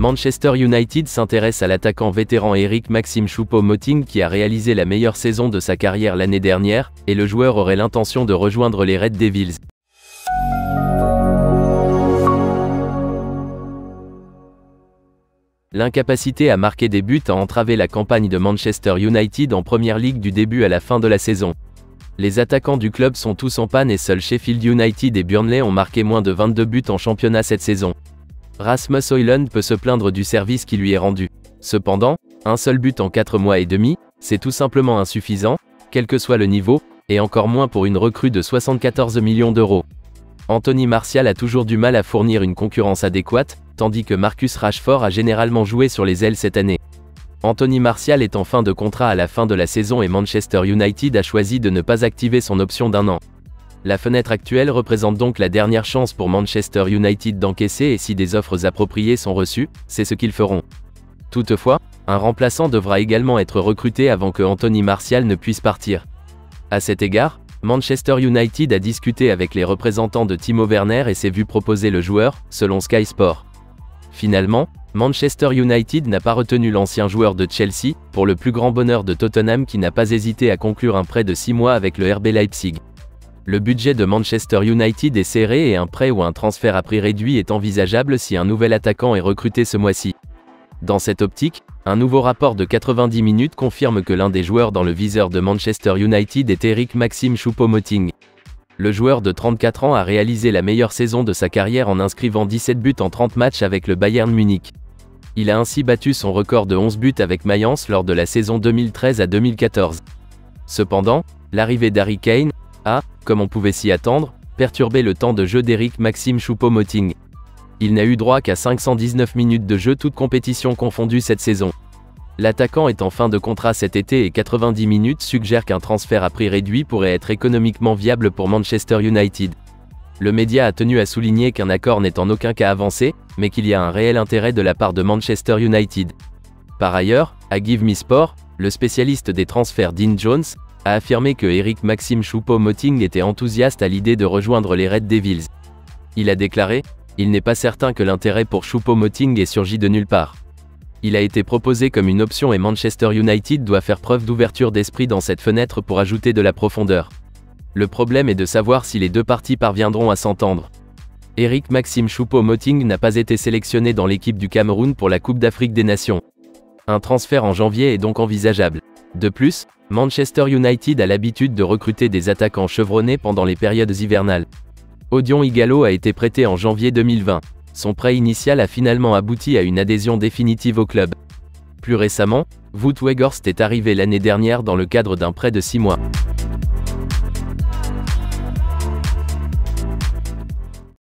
Manchester United s'intéresse à l'attaquant vétéran Eric Maxim Choupo-Moting qui a réalisé la meilleure saison de sa carrière l'année dernière, et le joueur aurait l'intention de rejoindre les Red Devils. L'incapacité à marquer des buts a entravé la campagne de Manchester United en Premier League du début à la fin de la saison. Les attaquants du club sont tous en panne et seuls Sheffield United et Burnley ont marqué moins de 22 buts en championnat cette saison. Rasmus Højlund peut se plaindre du service qui lui est rendu. Cependant, un seul but en 4 mois et demi, c'est tout simplement insuffisant, quel que soit le niveau, et encore moins pour une recrue de 74 millions d'euros. Anthony Martial a toujours du mal à fournir une concurrence adéquate, tandis que Marcus Rashford a généralement joué sur les ailes cette année. Anthony Martial est en fin de contrat à la fin de la saison et Manchester United a choisi de ne pas activer son option d'1 an. La fenêtre actuelle représente donc la dernière chance pour Manchester United d'encaisser et si des offres appropriées sont reçues, c'est ce qu'ils feront. Toutefois, un remplaçant devra également être recruté avant que Anthony Martial ne puisse partir. À cet égard, Manchester United a discuté avec les représentants de Timo Werner et s'est vu proposer le joueur, selon Sky Sport. Finalement, Manchester United n'a pas retenu l'ancien joueur de Chelsea, pour le plus grand bonheur de Tottenham qui n'a pas hésité à conclure un prêt de 6 mois avec le RB Leipzig. Le budget de Manchester United est serré et un prêt ou un transfert à prix réduit est envisageable si un nouvel attaquant est recruté ce mois-ci. Dans cette optique, un nouveau rapport de 90 minutes confirme que l'un des joueurs dans le viseur de Manchester United est Eric Maxim Choupo-Moting. Le joueur de 34 ans a réalisé la meilleure saison de sa carrière en inscrivant 17 buts en 30 matchs avec le Bayern Munich. Il a ainsi battu son record de 11 buts avec Mayence lors de la saison 2013 à 2014. Cependant, l'arrivée d'Harry Kane a, comme on pouvait s'y attendre, perturbé le temps de jeu d'Eric Maxim Choupo-Moting. Il n'a eu droit qu'à 519 minutes de jeu toutes compétitions confondues cette saison. L'attaquant est en fin de contrat cet été et 90 minutes suggèrent qu'un transfert à prix réduit pourrait être économiquement viable pour Manchester United. Le média a tenu à souligner qu'un accord n'est en aucun cas avancé, mais qu'il y a un réel intérêt de la part de Manchester United. Par ailleurs, à Give Me Sport, le spécialiste des transferts Dean Jones a affirmé que Eric Maxim Choupo-Moting était enthousiaste à l'idée de rejoindre les Red Devils. Il a déclaré « Il n'est pas certain que l'intérêt pour Choupo-Moting ait surgi de nulle part. Il a été proposé comme une option et Manchester United doit faire preuve d'ouverture d'esprit dans cette fenêtre pour ajouter de la profondeur. Le problème est de savoir si les deux parties parviendront à s'entendre. » Eric Maxim Choupo-Moting n'a pas été sélectionné dans l'équipe du Cameroun pour la Coupe d'Afrique des Nations. Un transfert en janvier est donc envisageable. De plus, Manchester United a l'habitude de recruter des attaquants chevronnés pendant les périodes hivernales. Odion Ighalo a été prêté en janvier 2020. Son prêt initial a finalement abouti à une adhésion définitive au club. Plus récemment, Wout Weghorst est arrivé l'année dernière dans le cadre d'un prêt de 6 mois.